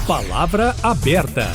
Palavra aberta.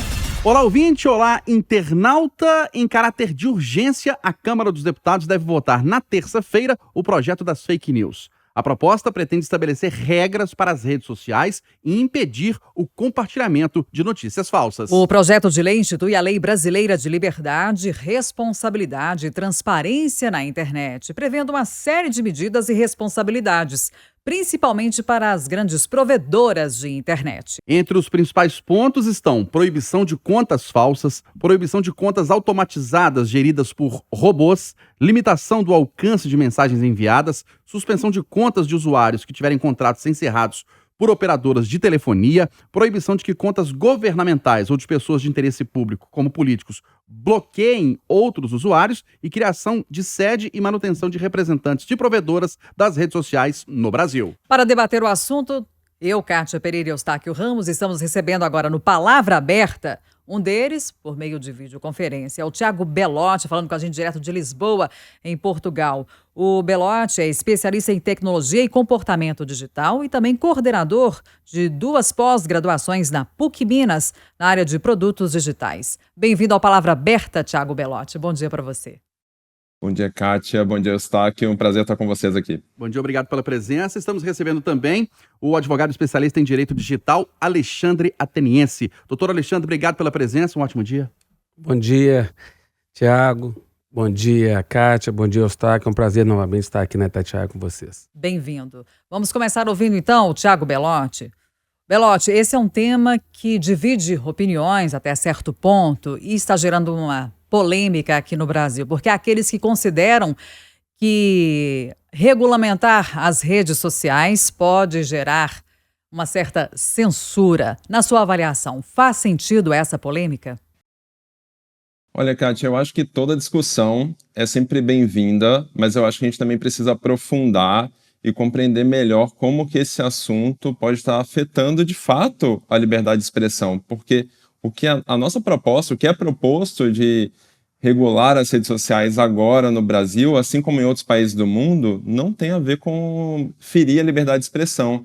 Olá, ouvinte, olá, internauta. Em caráter de urgência, a Câmara dos Deputados deve votar na terça-feira o projeto das fake news. A proposta pretende estabelecer regras para as redes sociais e impedir o compartilhamento de notícias falsas. O projeto de lei institui a Lei Brasileira de Liberdade, Responsabilidade e Transparência na Internet, prevendo uma série de medidas e responsabilidades, principalmente para as grandes provedoras de internet. Entre os principais pontos estão proibição de contas falsas, proibição de contas automatizadas geridas por robôs, limitação do alcance de mensagens enviadas, suspensão de contas de usuários que tiverem contratos encerrados por operadoras de telefonia, proibição de que contas governamentais ou de pessoas de interesse público, como políticos, bloqueiem outros usuários e criação de sede e manutenção de representantes de provedoras das redes sociais no Brasil. Para debater o assunto, eu, Kátia Pereira e Eustáquio Ramos, estamos recebendo agora no Palavra Aberta, um deles, por meio de videoconferência, é o Thiago Belotti, falando com a gente direto de Lisboa, em Portugal. O Belotti é especialista em tecnologia e comportamento digital e também coordenador de 2 pós-graduações na PUC Minas, na área de produtos digitais. Bem-vindo ao Palavra Aberta, Thiago Belotti. Bom dia para você. Bom dia, Kátia. Bom dia, Eustáquio. Um prazer estar com vocês aqui. Bom dia, obrigado pela presença. Estamos recebendo também o advogado especialista em direito digital, Alexandre Ateniense. Doutor Alexandre, obrigado pela presença. Um ótimo dia. Bom dia, Thiago. Bom dia, Kátia. Bom dia, Eustáquio. É um prazer novamente estar aqui na Itatiaia com vocês. Bem-vindo. Vamos começar ouvindo, então, o Thiago Belotti. Belotti, esse é um tema que divide opiniões até certo ponto e está gerando uma polêmica aqui no Brasil, porque há aqueles que consideram que regulamentar as redes sociais pode gerar uma certa censura. Na sua avaliação, faz sentido essa polêmica? Olha, Kátia, eu acho que toda discussão é sempre bem-vinda, mas eu acho que a gente também precisa aprofundar e compreender melhor como que esse assunto pode estar afetando de fato a liberdade de expressão, porque o que a nossa proposta, o que é proposto de regular as redes sociais agora no Brasil, assim como em outros países do mundo, não tem a ver com ferir a liberdade de expressão,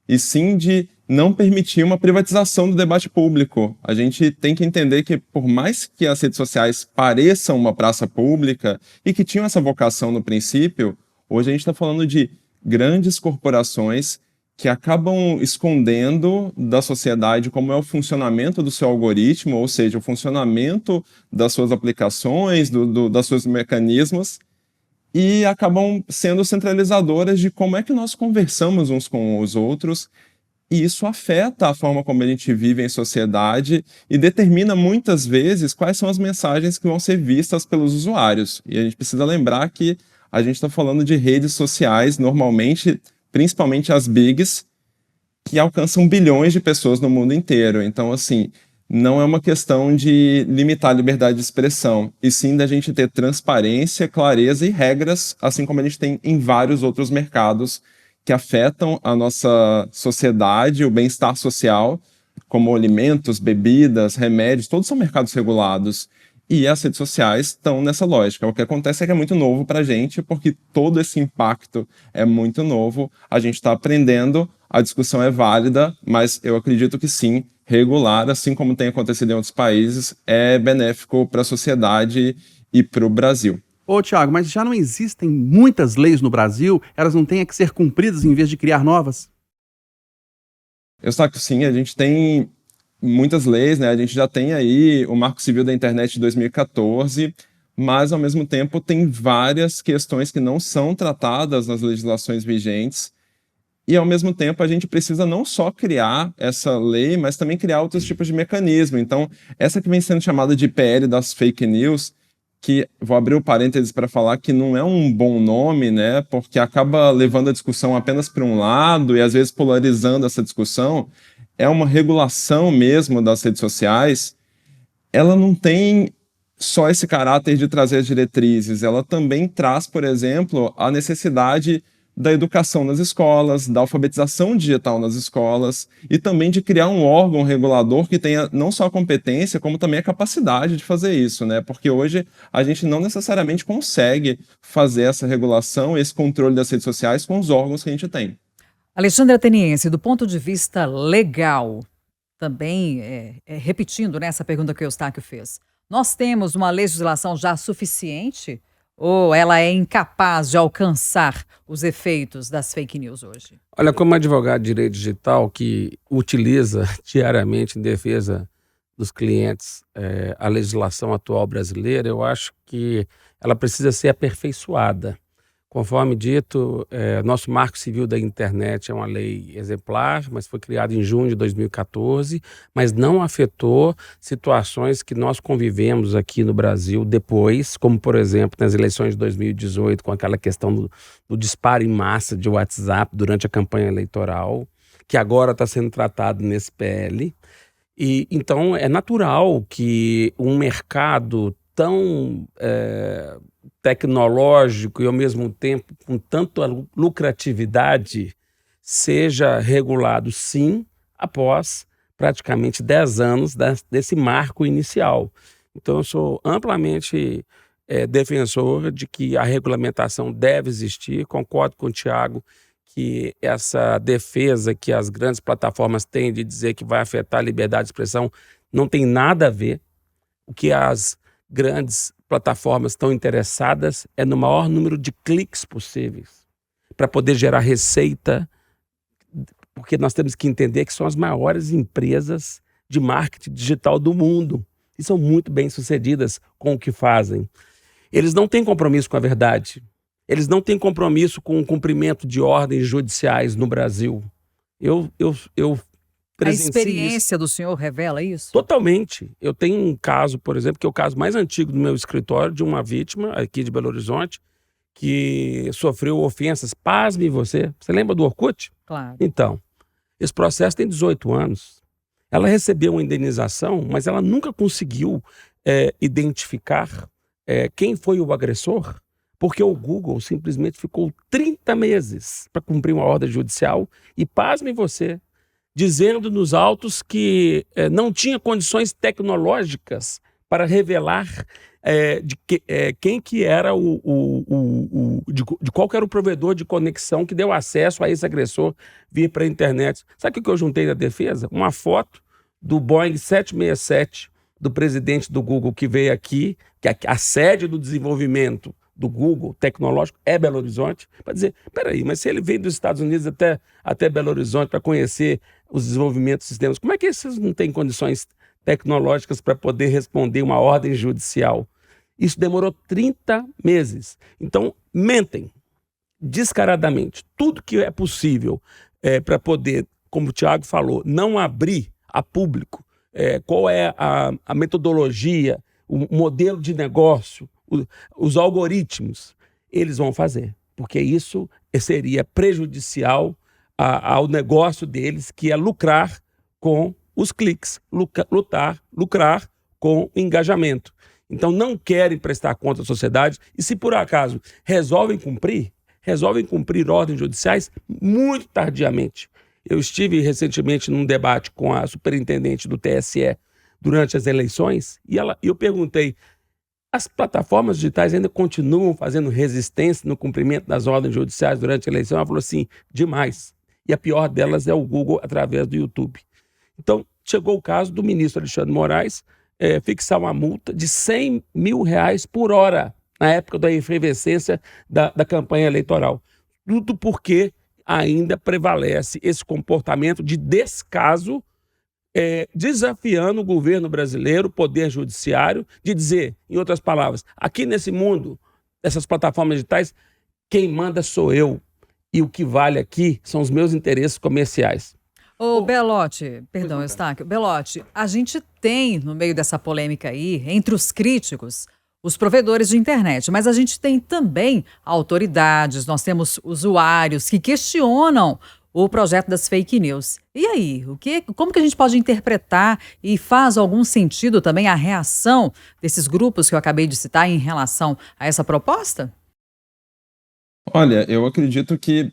e sim de não permitir uma privatização do debate público. A gente tem que entender que, por mais que as redes sociais pareçam uma praça pública e que tinham essa vocação no princípio, hoje a gente está falando de grandes corporações que acabam escondendo da sociedade como é o funcionamento do seu algoritmo, ou seja, o funcionamento das suas aplicações, dos seus mecanismos, e acabam sendo centralizadoras de como é que nós conversamos uns com os outros, e isso afeta a forma como a gente vive em sociedade e determina muitas vezes quais são as mensagens que vão ser vistas pelos usuários. E a gente precisa lembrar que a gente está falando de redes sociais, normalmente, principalmente as bigs, que alcançam bilhões de pessoas no mundo inteiro. Então, assim, não é uma questão de limitar a liberdade de expressão, e sim da gente ter transparência, clareza e regras, assim como a gente tem em vários outros mercados que afetam a nossa sociedade, o bem-estar social, como alimentos, bebidas, remédios, todos são mercados regulados. E as redes sociais estão nessa lógica. O que acontece é que é muito novo para a gente, porque todo esse impacto é muito novo. A gente está aprendendo, a discussão é válida, mas eu acredito que sim, regular, assim como tem acontecido em outros países, é benéfico para a sociedade e para o Brasil. Ô, Thiago, mas já não existem muitas leis no Brasil? Elas não têm que ser cumpridas em vez de criar novas? Eu sei que sim, a gente tem muitas leis, né? A gente já tem aí o Marco Civil da Internet de 2014, mas ao mesmo tempo tem várias questões que não são tratadas nas legislações vigentes, e ao mesmo tempo a gente precisa não só criar essa lei, mas também criar outros tipos de mecanismo. Então, essa que vem sendo chamada de PL das fake news, que vou abrir o parênteses para falar que não é um bom nome, né? Porque acaba levando a discussão apenas para um lado e às vezes polarizando essa discussão. É uma regulação mesmo das redes sociais. Ela não tem só esse caráter de trazer as diretrizes, ela também traz, por exemplo, a necessidade da educação nas escolas, da alfabetização digital nas escolas e também de criar um órgão regulador que tenha não só a competência, como também a capacidade de fazer isso, né? Porque hoje a gente não necessariamente consegue fazer essa regulação, esse controle das redes sociais com os órgãos que a gente tem. Alexandre Ateniense, do ponto de vista legal, também repetindo, né, essa pergunta que o Eustáquio fez. Nós temos uma legislação já suficiente ou ela é incapaz de alcançar os efeitos das fake news hoje? Olha, como advogado de direito digital que utiliza diariamente em defesa dos clientes a legislação atual brasileira, eu acho que ela precisa ser aperfeiçoada. Conforme dito, nosso Marco Civil da Internet é uma lei exemplar, mas foi criada em junho de 2014, mas não afetou situações que nós convivemos aqui no Brasil depois, como, por exemplo, nas eleições de 2018, com aquela questão do disparo em massa de WhatsApp durante a campanha eleitoral, que agora está sendo tratado nesse PL. E, então, é natural que um mercado tão tecnológico e, ao mesmo tempo, com tanta lucratividade, seja regulado, sim, após praticamente 10 anos desse marco inicial. Então, eu sou amplamente defensor de que a regulamentação deve existir. Concordo com o Tiago que essa defesa que as grandes plataformas têm de dizer que vai afetar a liberdade de expressão não tem nada a ver. O que as grandes plataformas estão interessadas é no maior número de cliques possíveis para poder gerar receita, porque nós temos que entender que são as maiores empresas de marketing digital do mundo e são muito bem sucedidas com o que fazem. Eles não têm compromisso com a verdade. Eles não têm compromisso com o cumprimento de ordens judiciais no Brasil. Eu A experiência do senhor revela isso? Totalmente. Eu tenho um caso, por exemplo, que é o caso mais antigo do meu escritório, de uma vítima aqui de Belo Horizonte, que sofreu ofensas. Pasme você. Você lembra do Orkut? Claro. Então, esse processo tem 18 anos. Ela recebeu uma indenização, mas ela nunca conseguiu identificar quem foi o agressor, porque o Google simplesmente ficou 30 meses para cumprir uma ordem judicial e, pasme você, dizendo nos autos que não tinha condições tecnológicas para revelar quem que era de qual que era o provedor de conexão que deu acesso a esse agressor via para a internet. Sabe o que eu juntei na defesa? Uma foto do Boeing 767 do presidente do Google que veio aqui, que a sede do desenvolvimento do Google tecnológico é Belo Horizonte, para dizer, peraí, mas se ele veio dos Estados Unidos até Belo Horizonte para conhecer os desenvolvimentos dos sistemas, como é que esses não têm condições tecnológicas para poder responder uma ordem judicial? Isso demorou 30 meses. Então, mentem descaradamente. Tudo que é possível para poder, como o Tiago falou, não abrir a público qual é a metodologia, o modelo de negócio, os algoritmos, eles vão fazer, porque isso seria prejudicial ao negócio deles, que é lucrar com os cliques, lucrar com o engajamento. Então não querem prestar conta à sociedade e, se por acaso resolvem cumprir ordens judiciais muito tardiamente. Eu estive recentemente num debate com a superintendente do TSE durante as eleições e eu perguntei: as plataformas digitais ainda continuam fazendo resistência no cumprimento das ordens judiciais durante a eleição? Ela falou assim, demais. E a pior delas é o Google através do YouTube. Então, chegou o caso do ministro Alexandre Moraes fixar uma multa de R$100 mil por hora na época da efervescência da campanha eleitoral. Tudo porque ainda prevalece esse comportamento de descaso, desafiando o governo brasileiro, o poder judiciário, de dizer, em outras palavras, aqui nesse mundo, essas plataformas digitais, quem manda sou eu e o que vale aqui são os meus interesses comerciais. Belotti, perdão, Eustáquio, Belotti, a gente tem, no meio dessa polêmica aí, entre os críticos, os provedores de internet, mas a gente tem também autoridades, nós temos usuários que questionam o projeto das fake news. E aí, como que a gente pode interpretar e faz algum sentido também a reação desses grupos que eu acabei de citar em relação a essa proposta? Olha, eu acredito que,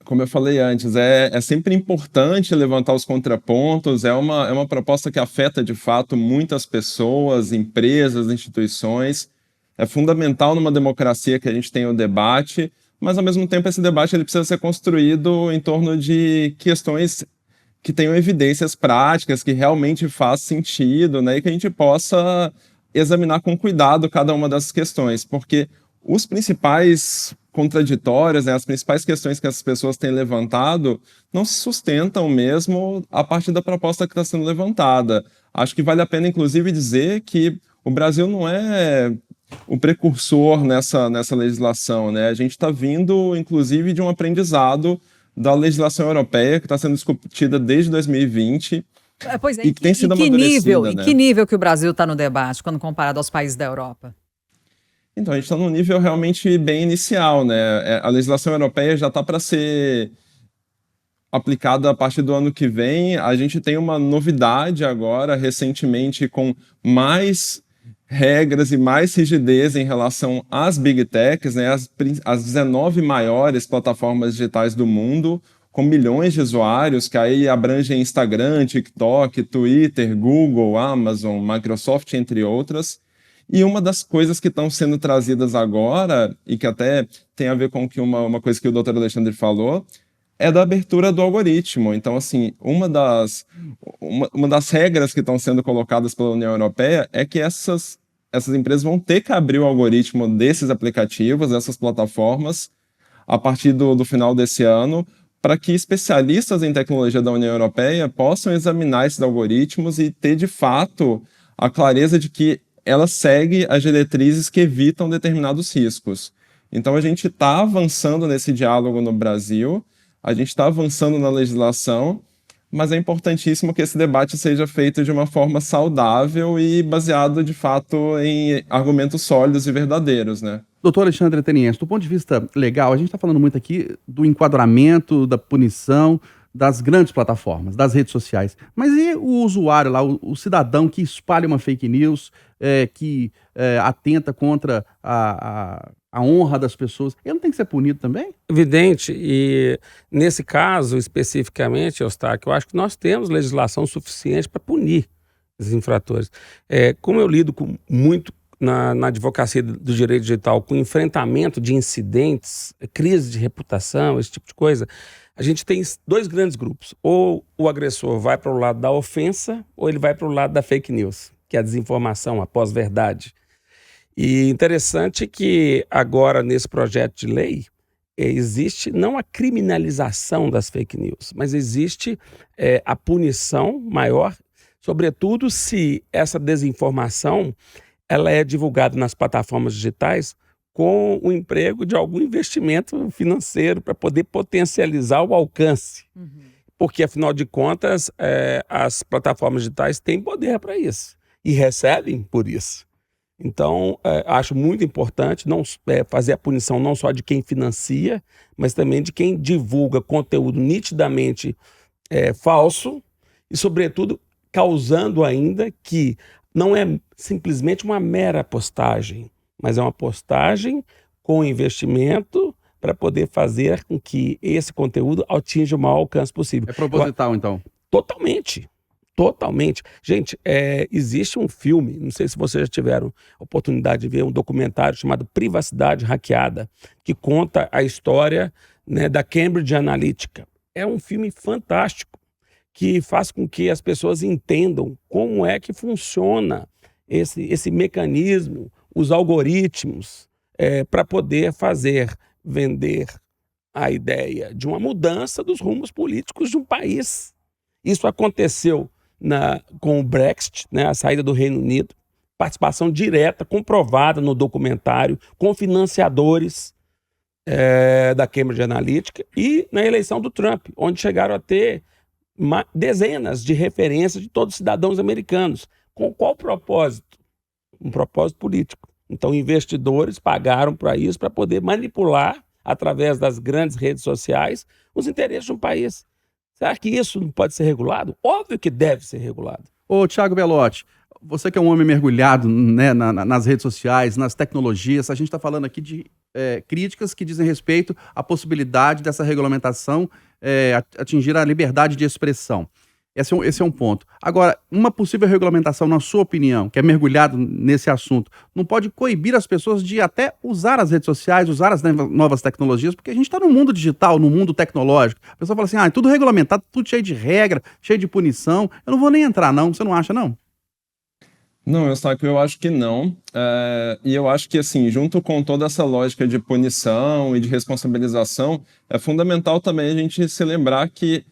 como eu falei antes, é sempre importante levantar os contrapontos, é uma proposta que afeta, de fato, muitas pessoas, empresas, instituições. É fundamental numa democracia que a gente tenha o debate, mas, ao mesmo tempo, esse debate ele precisa ser construído em torno de questões que tenham evidências práticas, que realmente faz sentido, né, e que a gente possa examinar com cuidado cada uma dessas questões, porque os principais contraditórios, né, as principais questões que as pessoas têm levantado não se sustentam mesmo a partir da proposta que está sendo levantada. Acho que vale a pena, inclusive, dizer que o Brasil não é o precursor nessa legislação, né? A gente está vindo, inclusive, de um aprendizado da legislação europeia que está sendo discutida desde 2020 Pois é, e que tem sido amadurecida, em né? que nível que o Brasil está no debate quando comparado aos países da Europa? Então, a gente está num nível realmente bem inicial, né? A legislação europeia já está para ser aplicada a partir do ano que vem. A gente tem uma novidade agora, recentemente, com mais regras e mais rigidez em relação às Big Techs, né? As 19 maiores plataformas digitais do mundo, com milhões de usuários, que aí abrangem Instagram, TikTok, Twitter, Google, Amazon, Microsoft, entre outras. E uma das coisas que estão sendo trazidas agora, e que até tem a ver com que uma coisa que o Dr. Alexandre falou, é da abertura do algoritmo. Então, assim, uma das regras que estão sendo colocadas pela União Europeia é que essas empresas vão ter que abrir o algoritmo desses aplicativos, dessas plataformas, a partir do final desse ano, para que especialistas em tecnologia da União Europeia possam examinar esses algoritmos e ter, de fato, a clareza de que ela segue as diretrizes que evitam determinados riscos. Então, a gente está avançando nesse diálogo no Brasil, a gente está avançando na legislação, mas é importantíssimo que esse debate seja feito de uma forma saudável e baseado, de fato, em argumentos sólidos e verdadeiros, né? Doutor Alexandre Ateniense, do ponto de vista legal, a gente está falando muito aqui do enquadramento, da punição das grandes plataformas, das redes sociais. Mas e o usuário lá, o cidadão que espalha uma fake news, que atenta contra a honra das pessoas? Ele não tem que ser punido também? Evidente, e nesse caso especificamente, Eustáquio, eu acho que nós temos legislação suficiente para punir os infratores. Como eu lido muito na advocacia do direito digital com enfrentamento de incidentes, crise de reputação, esse tipo de coisa, a gente tem dois grandes grupos. Ou o agressor vai para o lado da ofensa, ou ele vai para o lado da fake news, que é a desinformação, a pós-verdade. E interessante que agora, nesse projeto de lei, existe não a criminalização das fake news, mas existe a punição maior, sobretudo se essa desinformação ela é divulgada nas plataformas digitais com o emprego de algum investimento financeiro para poder potencializar o alcance. Uhum. Porque, afinal de contas, as plataformas digitais têm poder para isso e recebem por isso. Então, acho muito importante fazer a punição não só de quem financia, mas também de quem divulga conteúdo nitidamente falso e, sobretudo, causando ainda que não é simplesmente uma mera postagem, mas é uma postagem com investimento para poder fazer com que esse conteúdo atinja o maior alcance possível. É proposital, então? Totalmente. Totalmente. Gente, existe um filme, não sei se vocês já tiveram oportunidade de ver, um documentário chamado Privacidade Hackeada, que conta a história, né, da Cambridge Analytica. É um filme fantástico, que faz com que as pessoas entendam como é que funciona esse mecanismo, os algoritmos, para poder vender a ideia de uma mudança dos rumos políticos de um país. Isso aconteceu com o Brexit, né, a saída do Reino Unido, participação direta, comprovada no documentário, com financiadores da Cambridge Analytica, e na eleição do Trump, onde chegaram a ter dezenas de referências de todos os cidadãos americanos. Com qual propósito? Um propósito político. Então, investidores pagaram para isso, para poder manipular, através das grandes redes sociais, os interesses de um país. Será que isso não pode ser regulado? Óbvio que deve ser regulado. Ô, Thiago Belotti, você que é um homem mergulhado, né, nas redes sociais, nas tecnologias, a gente está falando aqui de críticas que dizem respeito à possibilidade dessa regulamentação atingir a liberdade de expressão. Esse é um ponto. Agora, uma possível regulamentação, na sua opinião, que é mergulhado nesse assunto, não pode coibir as pessoas de até usar as redes sociais, usar as novas tecnologias, porque a gente está no mundo digital, no mundo tecnológico. A pessoa fala assim, é tudo regulamentado, tudo cheio de regra, cheio de punição. Eu não vou nem entrar, não. Você não acha, não? Não, Eustáquio, eu acho que não. E eu acho que, assim, junto com toda essa lógica de punição e de responsabilização, é fundamental também a gente se lembrar que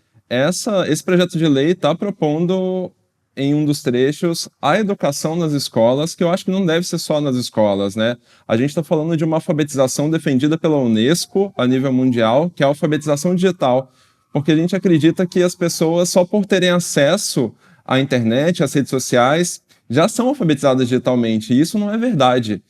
esse projeto de lei está propondo, em um dos trechos, a educação nas escolas, que eu acho que não deve ser só nas escolas, né? A gente está falando de uma alfabetização defendida pela Unesco a nível mundial, que é a alfabetização digital, porque a gente acredita que as pessoas, só por terem acesso à internet, às redes sociais, já são alfabetizadas digitalmente, e isso não é verdade.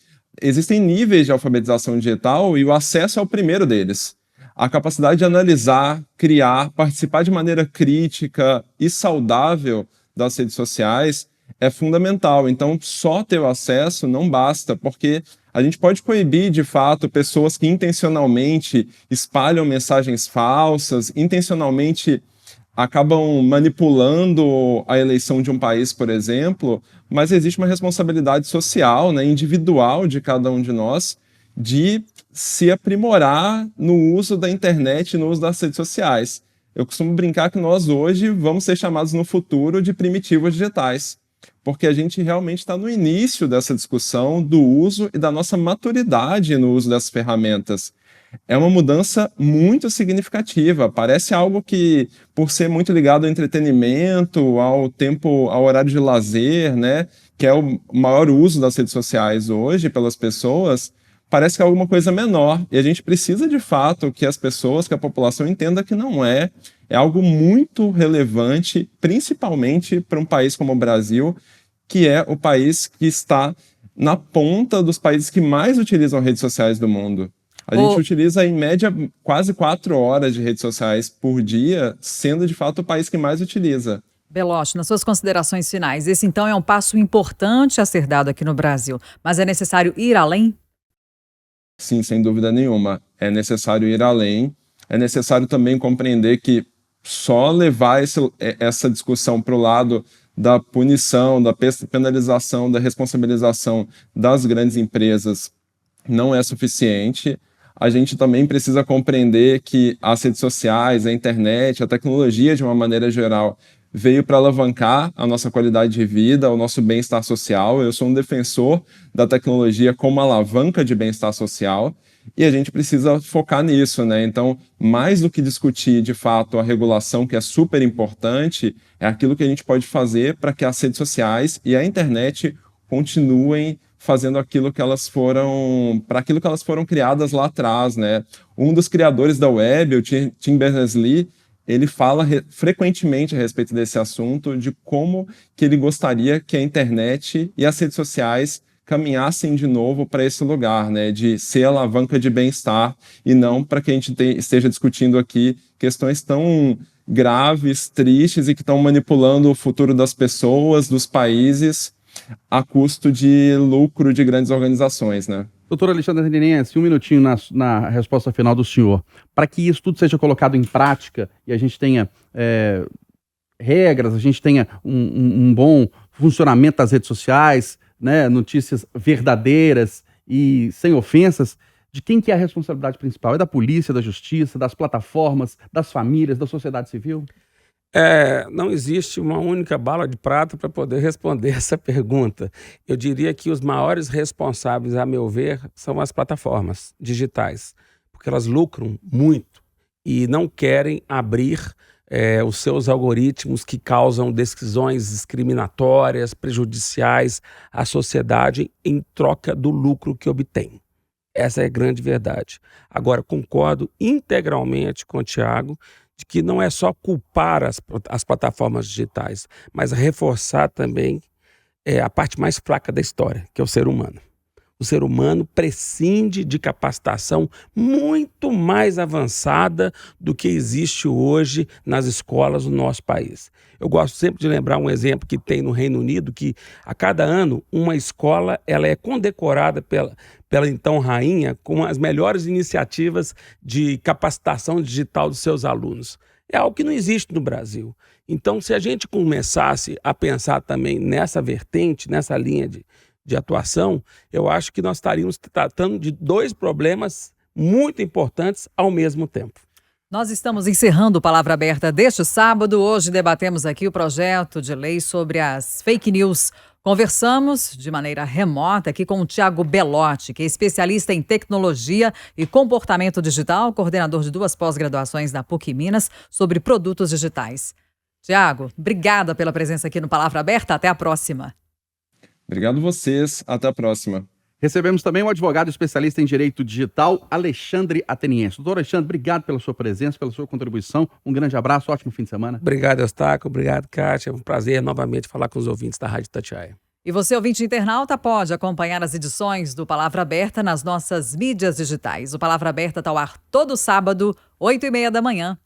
Existem níveis de alfabetização digital e o acesso é o primeiro deles. A capacidade de analisar, criar, participar de maneira crítica e saudável das redes sociais é fundamental. Então, só ter o acesso não basta, porque a gente pode coibir, de fato, pessoas que intencionalmente espalham mensagens falsas, intencionalmente acabam manipulando a eleição de um país, por exemplo, mas existe uma responsabilidade social, né, individual de cada um de nós, de se aprimorar no uso da internet, no uso das redes sociais. Eu costumo brincar que nós hoje vamos ser chamados no futuro de primitivos digitais, porque a gente realmente está no início dessa discussão do uso e da nossa maturidade no uso dessas ferramentas. É uma mudança muito significativa. Parece algo que, por ser muito ligado ao entretenimento, ao horário de lazer, né, que é o maior uso das redes sociais hoje pelas pessoas, parece que é alguma coisa menor. E a gente precisa, de fato, que as pessoas, que a população entenda que não é. É algo muito relevante, principalmente para um país como o Brasil, que é o país que está na ponta dos países que mais utilizam redes sociais do mundo. A gente utiliza, em média, quase 4 horas de redes sociais por dia, sendo, de fato, o país que mais utiliza. Belotti, nas suas considerações finais, esse então é um passo importante a ser dado aqui no Brasil, mas é necessário ir além? Sim, sem dúvida nenhuma. É necessário ir além. É necessário também compreender que só levar essa discussão para o lado da punição, da penalização, da responsabilização das grandes empresas não é suficiente. A gente também precisa compreender que as redes sociais, a internet, a tecnologia, de uma maneira geral, veio para alavancar a nossa qualidade de vida, o nosso bem-estar social. Eu sou um defensor da tecnologia como alavanca de bem-estar social e a gente precisa focar nisso, né? Então, mais do que discutir, de fato, a regulação, que é super importante, é aquilo que a gente pode fazer para que as redes sociais e a internet continuem fazendo aquilo que elas foram criadas lá atrás, né? Um dos criadores da web, o Tim Berners-Lee, ele fala frequentemente a respeito desse assunto, de como que ele gostaria que a internet e as redes sociais caminhassem de novo para esse lugar, né? De ser alavanca de bem-estar e não para que a gente esteja discutindo aqui questões tão graves, tristes e que estão manipulando o futuro das pessoas, dos países, a custo de lucro de grandes organizações, né? Doutor Alexandre Ateniense, um minutinho na resposta final do senhor. Para que isso tudo seja colocado em prática e a gente tenha regras, a gente tenha um bom funcionamento das redes sociais, né, notícias verdadeiras e sem ofensas, de quem que é a responsabilidade principal? É da polícia, da justiça, das plataformas, das famílias, da sociedade civil? Não existe uma única bala de prata para poder responder essa pergunta. Eu diria que os maiores responsáveis, a meu ver, são as plataformas digitais, porque elas lucram muito e não querem abrir os seus algoritmos que causam decisões discriminatórias, prejudiciais à sociedade em troca do lucro que obtém. Essa é a grande verdade. Agora, concordo integralmente com o Tiago de que não é só culpar as plataformas digitais, mas reforçar também a parte mais fraca da história, que é o ser humano. O ser humano prescinde de capacitação muito mais avançada do que existe hoje nas escolas do nosso país. Eu gosto sempre de lembrar um exemplo que tem no Reino Unido, que a cada ano uma escola ela é condecorada pela então rainha com as melhores iniciativas de capacitação digital dos seus alunos. é algo que não existe no Brasil. Então, se a gente começasse a pensar também nessa vertente, nessa linha de atuação, eu acho que nós estaríamos tratando de dois problemas muito importantes ao mesmo tempo. Nós estamos encerrando o Palavra Aberta deste sábado. Hoje debatemos aqui o projeto de lei sobre as fake news. Conversamos de maneira remota aqui com o Tiago Belotti, que é especialista em tecnologia e comportamento digital, coordenador de 2 pós-graduações da PUC Minas sobre produtos digitais. Tiago, obrigada pela presença aqui no Palavra Aberta. Até a próxima. Obrigado vocês. Até a próxima. Recebemos também o advogado especialista em direito digital, Alexandre Ateniense. Doutor Alexandre, obrigado pela sua presença, pela sua contribuição. Um grande abraço, ótimo fim de semana. Obrigado, Eustáquio. Obrigado, Kátia. É um prazer novamente falar com os ouvintes da Rádio Itatiaia. E você, ouvinte internauta, pode acompanhar as edições do Palavra Aberta nas nossas mídias digitais. O Palavra Aberta está ao ar todo sábado, 8h30 da manhã.